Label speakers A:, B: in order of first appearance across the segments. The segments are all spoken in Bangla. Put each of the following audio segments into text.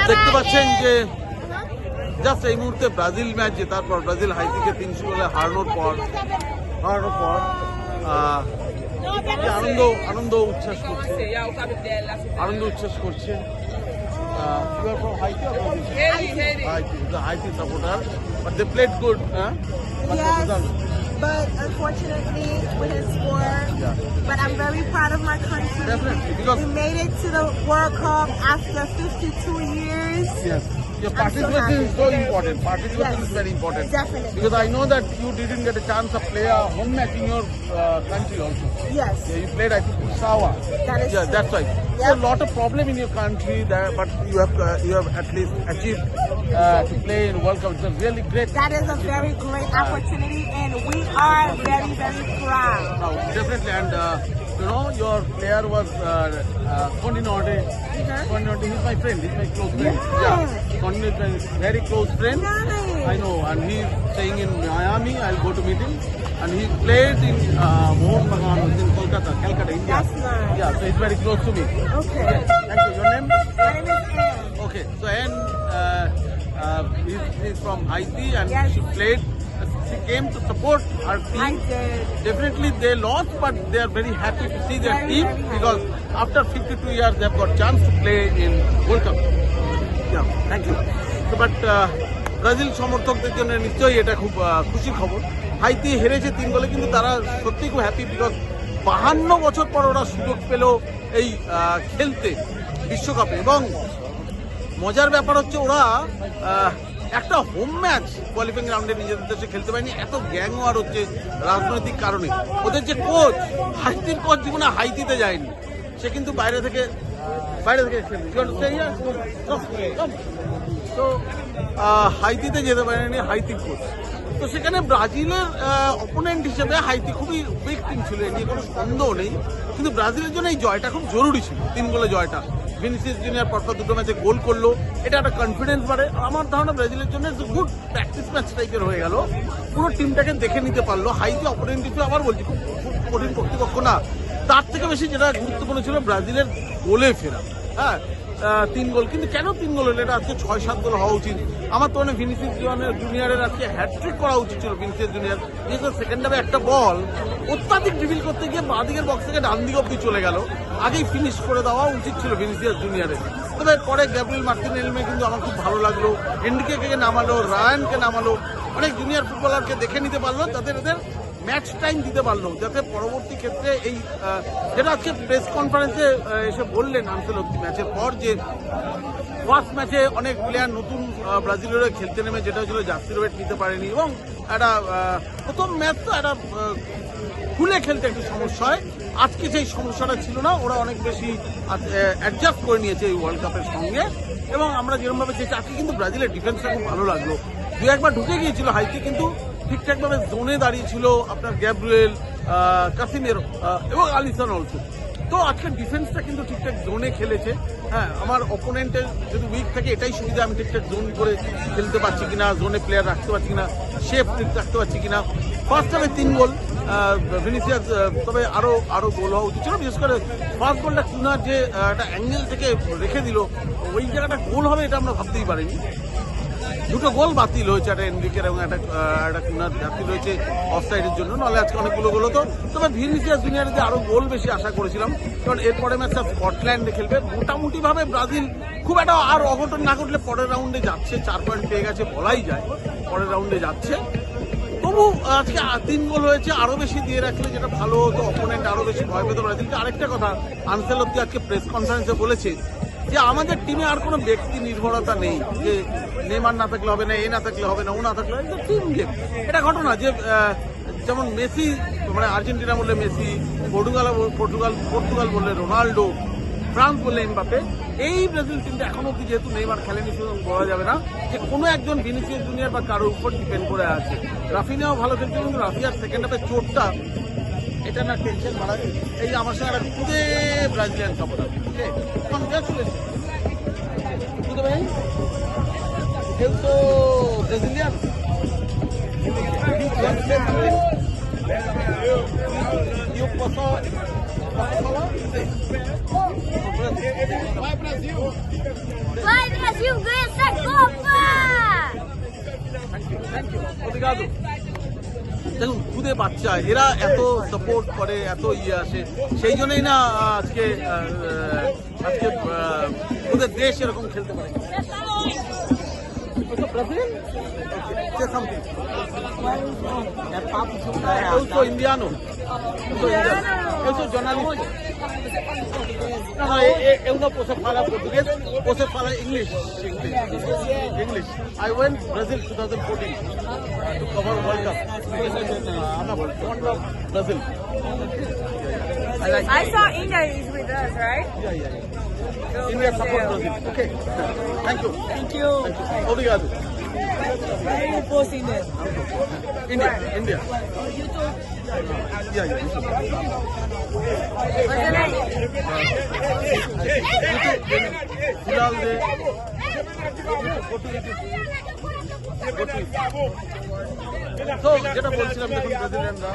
A: দেখতে পাচ্ছেন যে জাস্ট এই মুহূর্তে ব্রাজিল ম্যাচ জেতার পর ব্রাজিল হাইতিকে 300 গোলে হারানোর পর আনন্দ উচ্ছ্বাস করছে You are from Haiti or Brazil? Haiti, the Haiti supporter, but they played good, huh?
B: Yes, but unfortunately we didn't score.
A: Yeah.
B: But I'm very proud of my country.
A: Definitely, because
B: we made it to the World Cup after 52 years.
A: Yes. Your participation is so important. Participation is very important.
B: Definitely.
A: Because I know that you didn't get a chance to play a home match in your country also.
B: Yes.
A: Yeah, you played, I think, Usawa.
B: That is true.
A: That's right.
B: Yep.
A: There's a lot of problem in your country there, but you have at least achieved to play in World Cup. It's a really great.
B: That is a very great opportunity, and we are very, very proud.
A: No, definitely, and you know, your player was Continente. Continente, he's my friend. He's my close friend.
B: Yeah.
A: Continente is very close friend.
B: Nice.
A: I know, and he's staying in Miami. I'll go to meet him. And he played in Mohan Bagan, in Calcutta, India.
B: That's nice.
A: Yeah, so he's very close to me.
B: Okay.
A: Yes, thank you. Your name?
B: My name is Anne.
A: Okay, so Anne, he's from Haiti, and
B: Yes.
A: she played. She came to support our team.
B: I did.
A: Definitely they lost, but they are very happy to see their
B: Very,
A: team
B: very happy.
A: because after 52 years they've got chance to play in World Cup. Yeah, thank you. So, but Brazil সমর্থকদের জন্য নিশ্চয়ই এটা খুব খুশির খবর। হাইতি হেরেছে 3 গোলে, কিন্তু তারা সত্যি খুব হ্যাপি বিকজ 52 বছর পর ওরা সুযোগ পেল এই খেলতে বিশ্বকাপে। এবং মজার ব্যাপার হচ্ছে ওরা একটা হোম ম্যাচ কোয়ালিফাইং রাউন্ডে নিজেদের দেশে খেলতে পারেনি, এত গ্যাং ওয়ার হচ্ছে রাজনৈতিক কারণে। ওদের যে কোচ, হাইতির কোচ জীবনে হাইতিতে যায়নি, সে কিন্তু বাইরে থেকে তো হাইতিতে যেতে পারেনি হাইতির কোচ। তো সেখানে ব্রাজিলের অপোনেন্ট হিসেবে হাইতি খুবই উইক টিম ছিল, এ নিয়ে কোনো সন্দেহ নেই। কিন্তু ব্রাজিলের জন্য এই জয়টা খুব জরুরি ছিল, 3 গোলে জয়টা। ভিনিসিয়াস জুনিয়র পরপর 2টো ম্যাচে গোল করলো, এটা একটা কনফিডেন্স বাড়ে। আমার ধারণা ব্রাজিলের জন্য গুড প্র্যাকটিস ম্যাচ টাইপের হয়ে গেল, পুরো টিমটাকে দেখে নিতে পারলো। হাইতি অপোনেন্ট হিসেবে আবার বলছি খুব কঠিন কর্তৃপক্ষ না, তার থেকে বেশি যেটা গুরুত্বপূর্ণ ছিল ব্রাজিলের গোলে ফেরা। হ্যাঁ, 3 গোল, কিন্তু কেন 3 গোল হলো? এটা আজকে 6-7 গোল হওয়া উচিত। আমার তো মনে ভিনিসিয়াস জুনিয়রের আজকে হ্যাটট্রিক করা উচিত ছিল। ভিনিসিয়াস জুনিয়র বিশেষ সেকেন্ড হাফে একটা বল অত্যাধিক ড্রিবল করতে গিয়ে বাঁ দিকের বক্স থেকে ডান দিক অব্দি চলে গেল, আগেই ফিনিশ করে দেওয়া উচিত ছিল ভিনিসিয়াস জুনিয়রের। তবে পরে গ্যাব্রিয়েল মার্টিনেলি কিন্তু আমার খুব ভালো লাগলো, এনরিকে নামালো, রায়ানকে নামালো, অনেক জুনিয়র ফুটবলারকে দেখে নিতে পারলো, তাদের এদের ম্যাচ টাইম দিতে পারলো, যাতে পরবর্তী ক্ষেত্রে এই যেটা আজকে প্রেস কনফারেন্সে এসে বললেন আনসেলত্তি ম্যাচের পর, যে ফার্স্ট ম্যাচে অনেক প্লেয়ার নতুন ব্রাজিলের খেলতে নেমে যেটা হচ্ছিল জার্সি ওয়েট নিতে পারেনি, এবং একটা প্রথম ম্যাচ তো একটা খুলে খেলতে একটু সমস্যা হয়। আজকে সেই সমস্যাটা ছিল না, ওরা অনেক বেশি অ্যাডজাস্ট করে নিয়েছে এই ওয়ার্ল্ড কাপের সঙ্গে। এবং আমরা যেরকমভাবে চেয়েছি, আজকে কিন্তু ব্রাজিলের ডিফেন্সটা খুব ভালো লাগলো। 2-1 ঢুকে গিয়েছিল হাইতি, কিন্তু ঠিকঠাকভাবে জোনে দাঁড়িয়েছিল আপনার গ্যাব্রিয়েল, কাসিমেরো এবং আলিসন অলসো। তো আজকের ডিফেন্সটা কিন্তু ঠিকঠাক জোনে খেলেছে। হ্যাঁ, আমার অপোনেন্টের যদি উইক থাকে এটাই সুবিধা, আমি ঠিকঠাক জোন করে খেলতে পারছি কিনা, জোনে প্লেয়ার রাখতে পারছি কিনা, শেপ ঠিক রাখতে পারছি কিনা। ফার্স্ট হাফে 3 গোল ভিনিসিয়াস, তবে আরো গোল হওয়া উচিত ছিল। বিশেষ করে ফার্স্ট গোলটা কুনার যে একটা অ্যাঙ্গেল থেকে রেখে দিল, ওই জায়গাটা গোল হবে এটা আমরা ভাবতেই পারিনি। 2টো গোল বাতিল হয়েছে, একটা এনরিকের এবং একটা কুনার বাতিল হয়েছে অফসাইডের জন্য, নাহলে আজকে অনেকগুলো গোল হতো। তবে ভিনিসিয়াস জুনিয়রে আরো গোল বেশি আশা করেছিলাম, কারণ এরপরে ম্যাচটা স্কটল্যান্ডে খেলবে। মোটামুটিভাবে ব্রাজিল খুব একটা আর অঘটন না ঘটলে পরের রাউন্ডে যাচ্ছে, 4 পয়েন্ট পেয়ে গেছে বলাই যায়, পরের রাউন্ডে যাচ্ছে। তবু আজকে 3 গোল হয়েছে, আরো বেশি দিয়ে রাখলে যেটা ভালো হতো, অপোনেন্ট আরো বেশি ভয় পেত ব্রাজিলকে। আরেকটা কথা আনসেলত্তি আজকে প্রেস কনফারেন্সে বলেছে যে আমাদের টিমে আর কোনো ব্যক্তি নির্ভরতা নেই, যে নেইমার না থাকলে হবে না, এ না থাকলে হবে না, ও না থাকলে হবে না, টিম গেম। এটা ঘটনা যে যেমন মেসি, মানে আর্জেন্টিনা বললে মেসি, পর্তুগাল বললে রোনাল্ডো, ফ্রান্স বললে এমবাপে, এই ব্রাজিল টিমটা এখনো অব্দি যেহেতু নেইমার খেলেনি, সুতরাং বলা যাবে না যে কোনো একজন ভিনিসিয়াস জুনিয়র বা কারোর উপর ডিপেন্ড করে আছে। রাফিনাও ভালো খেলছে, কিন্তু রাফিয়ার সেকেন্ড হাফে চোটটা এটা না টেনশন বাড়ায়। এই আমার সঙ্গে একটা খুদে ব্রাজিলিয়ান সাপোর্টার, ওকে, কনগ্রাচুলেশন খুদে ভাই, খেলছো Brazilian. You posso falar? Vai, Brasil! Obrigado. দেখুন খুদে বাচ্চা এরা এত সাপোর্ট করে এত আসে সেই জন্যই না আজকে আজকে ওদের দেশ এরকম খেলতে পারে ইন্ডিয়ানো jornalista. No, uno se fala portugués o se fala English. I went Brazil 2014 to cover World Cup. I'm a fond of Brazil.
B: I saw India is with us, right?
A: Yeah. India support Brazil. Okay. Thank you.
B: Thank you.
A: Obrigado.
B: Where are you posting this?
A: India. Yeah.
B: What's the name?
A: So, যেটা বলছিলাম দেখুন ব্রাজিলিয়ানরা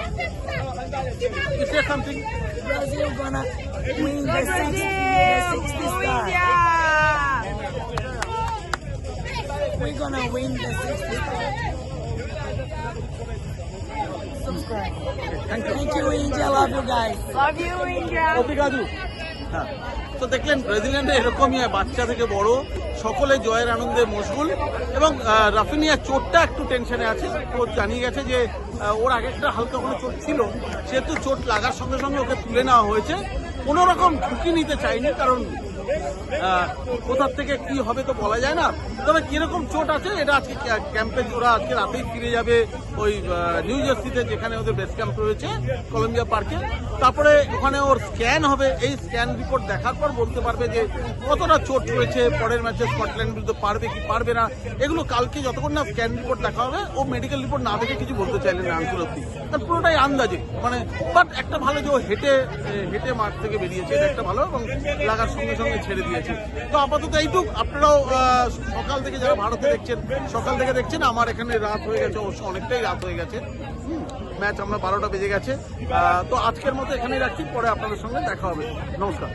A: is there something
B: Brazil gonna win the 60 star. We're gonna win the 60 star. Subscribe. Thank you, India. Love you guys. Love you, India.
A: Obrigado. হ্যাঁ তো দেখলেন ব্রাজিলিয়ানরা এরকমই হয়, বাচ্চা থেকে বড় সকলে জয়ের আনন্দে মশগুল। এবং রাফিনিয়া চোটটা একটু টেনশনে আছে। কোচ জানিয়ে গেছে যে ওর আগে একটা হালকা কোনো চোট ছিল, সেহেতু চোট লাগার সঙ্গে সঙ্গে ওকে তুলে নেওয়া হয়েছে। কোনো রকম ঝুঁকি নিতে চাইনি, কারণ কোথার থেকে কি হবে তো বলা যায় না। তবে কিরকম চোট আছে এটা আজকে ক্যাম্পে ওরা আজকে রাতেই ফিরে যাবে ওই নিউ জার্সিতে, যেখানে ওদের বেস ক্যাম্প রয়েছে কলম্বিয়া পার্কে। তারপরে ওখানে ওর স্ক্যান হবে, এই স্ক্যান রিপোর্ট দেখার পর বলতে পারবে যে কতটা চোট রয়েছে, পরের ম্যাচে স্কটল্যান্ড বিরুদ্ধে পারবে কি পারবে না। এগুলো কালকে যতক্ষণ না স্ক্যান রিপোর্ট দেখা হবে, ও মেডিকেল রিপোর্ট না দেখে কিছু বলতে চাইলেন না আনসুল অব্দি, কারণ পুরোটাই আন্দাজে। মানে বাট একটা ভালো যে ও হেঁটে মাঠ থেকে বেরিয়েছে, এটা একটা ভালো, এবং লাগার সঙ্গে সঙ্গে ছেড়ে দিয়েছে। তো আপাতত এইটুক। আপনারাও সকাল থেকে যারা ভারতে দেখছেন, সকাল থেকে দেখছেন, আমার এখানে রাত হয়ে গেছে, অবশ্য অনেকটাই রাত হয়ে গেছে। ম্যাচ আমরা 12টা বেজে গেছে। তো আজকের মতো এখানেই রাখছি, পরে আপনাদের সঙ্গে দেখা হবে। নমস্কার।